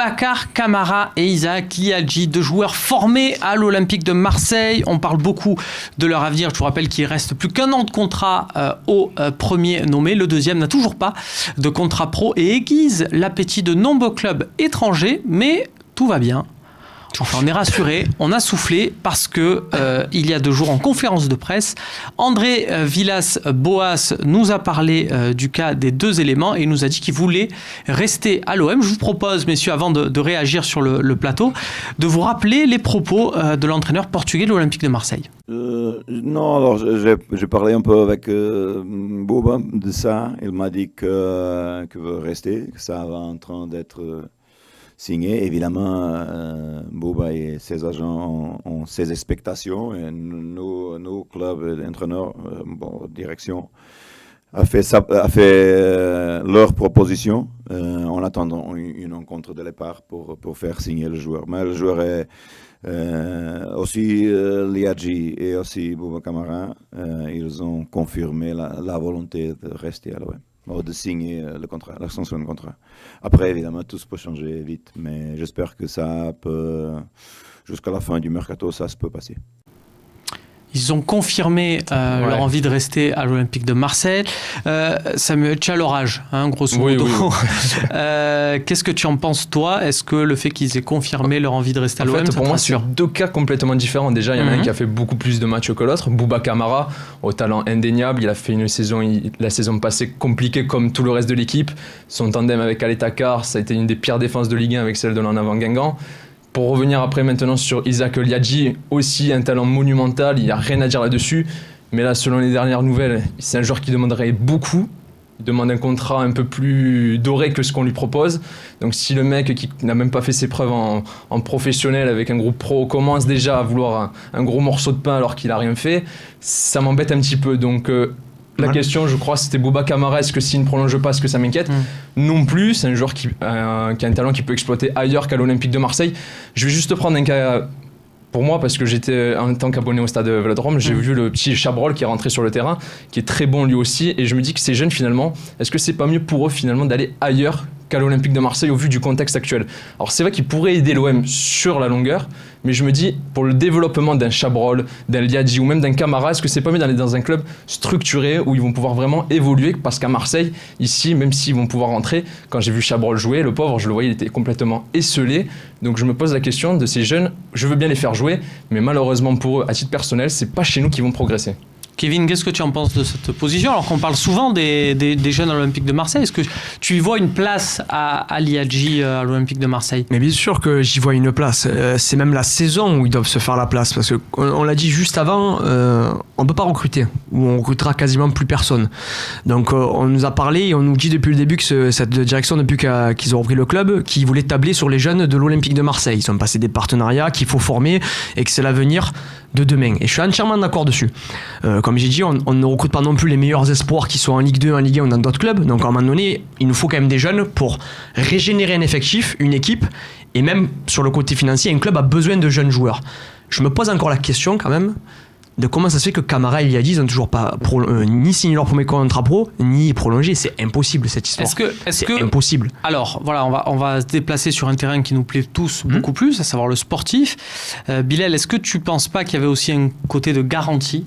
Boubacar Kamara et Isaac Liadji, deux joueurs formés à l'Olympique de Marseille. On parle beaucoup de leur avenir. Je vous rappelle qu'il reste plus qu'un an de contrat au premier nommé. Le deuxième n'a toujours pas de contrat pro et aiguise l'appétit de nombreux clubs étrangers, mais tout va bien. Enfin, on est rassuré, on a soufflé parce que il y a 2 jours en conférence de presse, André Villas-Boas nous a parlé du cas des 2 éléments et il nous a dit qu'il voulait rester à l'OM. Je vous propose, messieurs, avant de réagir sur le plateau, de vous rappeler les propos de l'entraîneur portugais de l'Olympique de Marseille. Non, alors j'ai parlé un peu avec Boba de ça. Il m'a dit qu'il veut rester, que ça va en train d'être signé. Évidemment, Boba et ses agents ont ses expectations et nos clubs d'entraîneurs, direction, a fait leur proposition en attendant une rencontre de départ pour faire signer le joueur. Mais le joueur est aussi Liadji et aussi Bouba Kamara, ils ont confirmé la volonté de rester à l'OM. De signer le contrat, l'extension du contrat. Après, évidemment, tout peut changer vite, mais j'espère que ça peut, jusqu'à la fin du mercato, ça se peut passer. Ils ont confirmé leur envie de rester à l'Olympique de Marseille. Samuel, tu as leur âge, grosso modo. Oui. Qu'est-ce que tu en penses, toi ? Est-ce que le fait qu'ils aient confirmé leur envie de rester à l'OM, pour moi, c'est 2 cas complètement différents. Déjà, il y en a un qui a fait beaucoup plus de matchs que l'autre. Bouba Kamara, au talent indéniable. Il a fait la saison passée compliquée comme tout le reste de l'équipe. Son tandem avec Ale Takar, ça a été une des pires défenses de Ligue 1 avec celle de l'en avant Guingamp. Pour revenir après maintenant sur Isaac Liadji, aussi un talent monumental, il n'y a rien à dire là-dessus. Mais là, selon les dernières nouvelles, c'est un joueur qui demanderait beaucoup. Il demande un contrat un peu plus doré que ce qu'on lui propose. Donc si le mec qui n'a même pas fait ses preuves en professionnel avec un groupe pro commence déjà à vouloir un gros morceau de pain alors qu'il n'a rien fait, ça m'embête un petit peu. Donc la question, je crois, c'était Bouba Kamara. Est-ce que s'il ne prolonge pas, est-ce que ça m'inquiète ? Non plus. C'est un joueur qui a un talent qui peut exploiter ailleurs qu'à l'Olympique de Marseille. Je vais juste prendre un cas pour moi, parce que j'étais en tant qu'abonné au stade Vélodrome, j'ai vu le petit Chabrol qui est rentré sur le terrain, qui est très bon lui aussi. Et je me dis que ces jeunes, finalement, est-ce que c'est pas mieux pour eux, finalement, d'aller ailleurs qu'à l'Olympique de Marseille au vu du contexte actuel ? Alors c'est vrai qu'il pourrait aider l'OM sur la longueur, mais je me dis, pour le développement d'un Chabrol, d'un Liadji ou même d'un Camara, est-ce que c'est pas mieux d'aller dans un club structuré où ils vont pouvoir vraiment évoluer ? Parce qu'à Marseille, ici, même s'ils vont pouvoir rentrer, quand j'ai vu Chabrol jouer, le pauvre, je le voyais, il était complètement esselé. Donc je me pose la question de ces jeunes, je veux bien les faire jouer, mais malheureusement pour eux, à titre personnel, c'est pas chez nous qu'ils vont progresser. Kevin, qu'est-ce que tu en penses de cette position ? Alors qu'on parle souvent des jeunes à l'Olympique de Marseille, est-ce que tu y vois une place à Liadji à l'Olympique de Marseille ? Mais bien sûr que j'y vois une place. C'est même la saison où ils doivent se faire la place. Parce qu'on l'a dit juste avant, on ne peut pas recruter. Ou on recrutera quasiment plus personne. Donc on nous a parlé et on nous dit depuis le début que cette direction, depuis qu'ils ont repris le club, qu'ils voulaient tabler sur les jeunes de l'Olympique de Marseille. Ils ont passé des partenariats qu'il faut former et que c'est l'avenir de demain. Et je suis entièrement d'accord dessus. Comme j'ai dit, on ne recrute pas non plus les meilleurs espoirs qui sont en Ligue 2, en Ligue 1 ou dans d'autres clubs. Donc à un moment donné, il nous faut quand même des jeunes pour régénérer un effectif, une équipe, et même sur le côté financier, un club a besoin de jeunes joueurs. Je me pose encore la question quand même de comment ça se fait que Kamara et Liadji n'ont toujours pas ni signé leur premier contrat pro, ni prolongé. C'est impossible cette histoire. Est-ce que impossible. Alors voilà, on va se déplacer sur un terrain qui nous plaît tous beaucoup plus, à savoir le sportif. Bilal, est-ce que tu ne penses pas qu'il y avait aussi un côté de garantie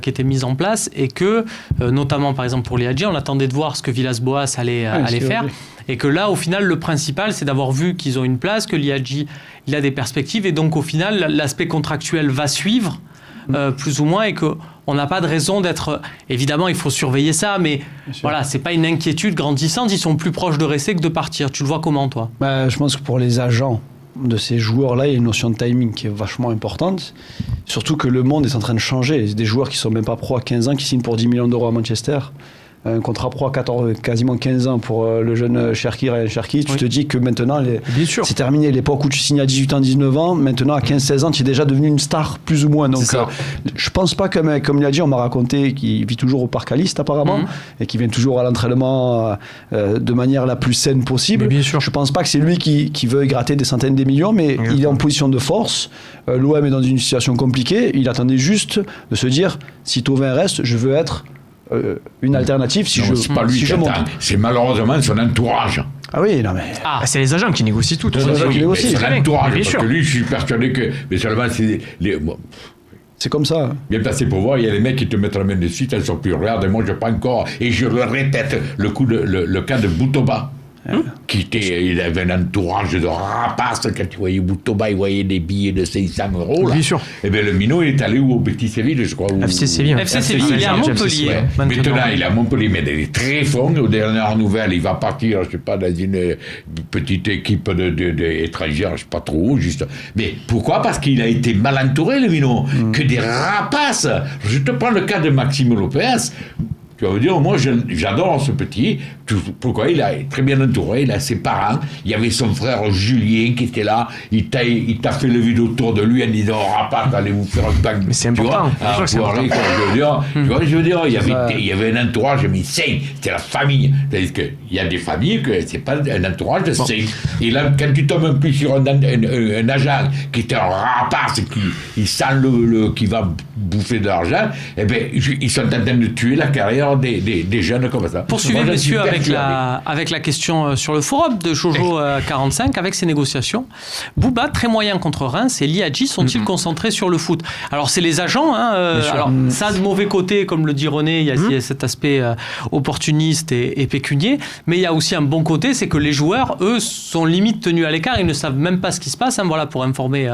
qui était mise en place et que, notamment par exemple pour Liadji, on attendait de voir ce que Villas-Boas allait faire et que là au final le principal c'est d'avoir vu qu'ils ont une place, que Liadji il a des perspectives et donc au final l'aspect contractuel va suivre plus ou moins et qu'on n'a pas de raison d'être... Évidemment il faut surveiller ça mais voilà, c'est pas une inquiétude grandissante, ils sont plus proches de rester que de partir. Tu le vois comment toi ? Je pense que pour les agents de ces joueurs-là, il y a une notion de timing qui est vachement importante. Surtout que le monde est en train de changer. Il y a des joueurs qui ne sont même pas pro à 15 ans qui signent pour 10 millions d'euros à Manchester. Un contrat pro à quasiment 15 ans pour le jeune Cherki, Ryan Cherki. Tu te dis que maintenant, c'est terminé. L'époque où tu signes à 18 ans, 19 ans, maintenant à 15-16 ans, tu es déjà devenu une star, plus ou moins. Donc, je pense pas que, comme il a dit, on m'a raconté qu'il vit toujours au Parc Aliste apparemment, et qu'il vient toujours à l'entraînement de manière la plus saine possible. Mais bien sûr. Je pense pas que c'est lui qui veut gratter des centaines de millions, mais il est en position de force. L'OM est dans une situation compliquée. Il attendait juste de se dire, si Thauvin reste, je veux être une alternative c'est pas lui qui monte. C'est malheureusement son entourage. Ah oui, non mais. C'est les agents qui négocient tout. C'est les agents qui négocient. C'est l'entourage, Bien parce sûr. que lui, je suis persuadé que... Mais seulement, C'est comme ça. bien passé pour voir, il y a les mecs qui te mettent la main dessus, elles sont plus. Regarde, moi je prends encore, et je le répète, le cas de Boutoba. Il avait un entourage de rapaces. Quand tu voyais Boutoba, il voyait des billets de 500 €. Là. Bien sûr. Et bien le minot, il est allé au Betis Séville, je crois. FC Séville. FC Séville, il est à Montpellier. Ouais. Maintenant, il est à Montpellier, mais il est très fort. Aux dernières nouvelles, il va partir, je sais pas, dans une petite équipe étrangère, je sais pas trop où, juste. Mais pourquoi? Parce qu'il a été mal entouré, le minot. Que des rapaces. Je te prends le cas de Maxime Lopez. Tu vas me dire, moi j'adore ce petit. Pourquoi? Il est très bien entouré, il a ses parents. Il y avait son frère Julien qui était là. Il t'a fait le vide autour de lui en disant, rapace, allez vous faire un pain. Mais c'est important. Je veux dire, il y avait un entourage, mais sain, c'était la famille. C'est-à-dire qu'il y a des familles que c'est pas un entourage de sain. Et là, quand tu tombes un peu sur un agent qui est un rapace, qui sent qui va bouffer de l'argent, eh bien, ils sont en train de tuer la carrière des jeunes comme ça. Poursuivez, messieurs, avec la question sur le forum de Jojo 45, avec ses négociations. Bouba, très moyen contre Reims, et Liadji sont-ils concentrés sur le foot? Alors, c'est les agents. Alors, ça a de mauvais côtés, comme le dit René, il y a cet aspect opportuniste et pécunier, mais il y a aussi un bon côté, c'est que les joueurs, eux, sont limite tenus à l'écart, ils ne savent même pas ce qui se passe, voilà, pour informer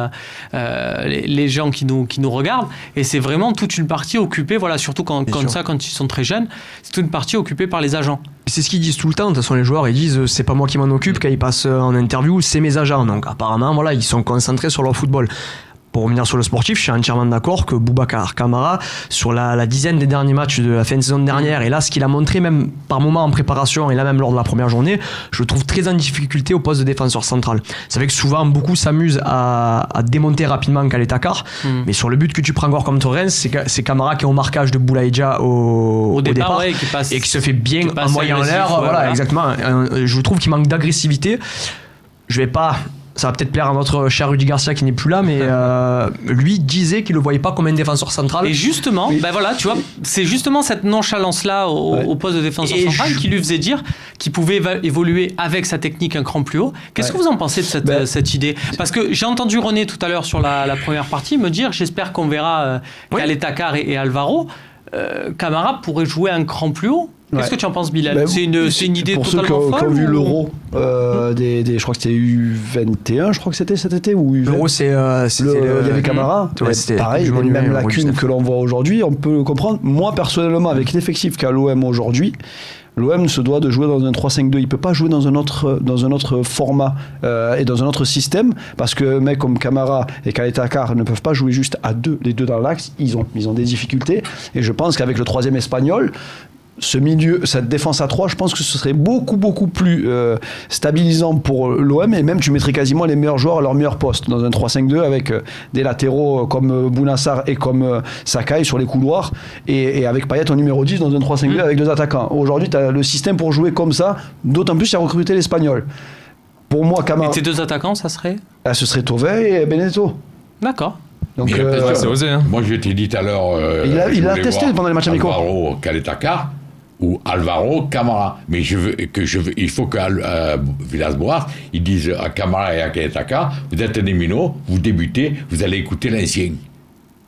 les gens qui nous regardent, et c'est vraiment toute une partie occupée, voilà, surtout quand ils sont très jeunes, c'est toute une partie occupée par les agents. C'est ce qu'ils disent tout le temps. De toute façon, les joueurs, ils disent c'est pas moi qui m'en occupe. Quand ils passent en interview, c'est mes agents. Donc apparemment, voilà, ils sont concentrés sur leur football. Pour revenir sur le sportif, je suis entièrement d'accord que Boubacar Kamara, sur la dizaine des derniers matchs de la fin de saison dernière, et là, ce qu'il a montré même par moment en préparation, et là même lors de la première journée, je le trouve très en difficulté au poste de défenseur central. C'est vrai que souvent, beaucoup s'amusent à démonter rapidement Kaletakar, mais sur le but que tu prends encore comme Torrens, c'est Kamara qui est au marquage de Boulaïdja au départ, ouais, qui passe, et qui se fait bien envoyer en l'air. Ouais, voilà, exactement. Je trouve qu'il manque d'agressivité. Je vais pas... Ça va peut-être plaire à notre cher Rudy Garcia qui n'est plus là, mais lui disait qu'il ne le voyait pas comme un défenseur central. Et justement, voilà, tu vois, c'est justement cette nonchalance-là au poste de défenseur central qui lui faisait dire qu'il pouvait évoluer avec sa technique un cran plus haut. Qu'est-ce que vous en pensez de cette idée? Parce que j'ai entendu René tout à l'heure sur la première partie me dire, j'espère qu'on verra Kaletakar et Alvaro. Camara pourrait jouer un cran plus haut. Qu'est-ce que tu en penses, Bilal? C'est une idée pour totalement folle. Pour ceux qui ont vu l'Euro, je crois que c'était U21, je crois que c'était cet été, ou U20. L'Euro, il y avait Camara. C'était pareil, les mêmes lacunes que l'on voit aujourd'hui, on peut le comprendre. Moi, personnellement, avec l'effectif qu'a l'OM aujourd'hui, l'OM se doit de jouer dans un 3-5-2. Il ne peut pas jouer dans un autre format et dans un autre système, parce que mecs comme Camara et Kaletakar ne peuvent pas jouer juste à deux, les deux dans l'axe. Ils ont des difficultés. Et je pense qu'avec le troisième espagnol, ce milieu, cette défense à 3, je pense que ce serait beaucoup plus stabilisant pour l'OM, et même tu mettrais quasiment les meilleurs joueurs à leur meilleur poste dans un 3-5-2 avec des latéraux comme Bounassar et comme Sakai sur les couloirs, et avec Payet en numéro 10 dans un 3-5-2 avec deux attaquants. Aujourd'hui, tu as le système pour jouer comme ça, d'autant plus il y a recruté l'Espagnol. Pour moi, Camara... Et tes deux attaquants, ça serait? Ce serait Tovey et Benedetto. D'accord. Donc, c'est osé, hein. Moi, je t'ai dit tout à l'heure... il a testé pendant les matchs amicaux. Alvaro Kaletakar ou Alvaro Camara. Mais il faut que Villas-Boas, ils disent à Camara et à Kaletakar, vous êtes des minots, vous débutez, vous allez écouter l'ancien.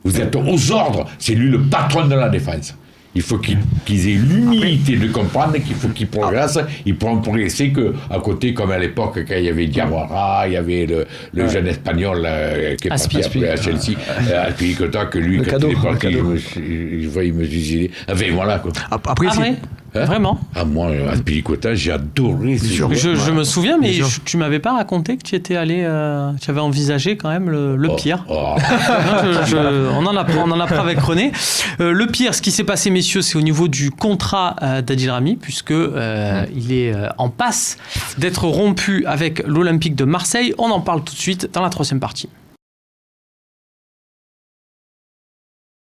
Vous êtes aux ordres, c'est lui le patron de la défense. Il faut qu'ils aient l'humilité de comprendre qu'il faut qu'ils progressent. Ils pourront progresser qu'à côté, comme à l'époque, quand il y avait Diawara, il y avait le jeune espagnol qui est parti après à Chelsea, Azpilicueta, que lui, quand il est parti, il me disait... Enfin, voilà, quoi. Après, Vraiment? Moi, Azpilicueta, j'ai adoré ce joueur. Je me souviens, mais tu m'avais pas raconté que tu étais allé... tu avais envisagé quand même le pire. On en apprend avec René. Le pire, ce qui s'est passé, messieurs, c'est au niveau du contrat d'Adil Rami, puisque il est en passe d'être rompu avec l'Olympique de Marseille. On en parle tout de suite dans la troisième partie.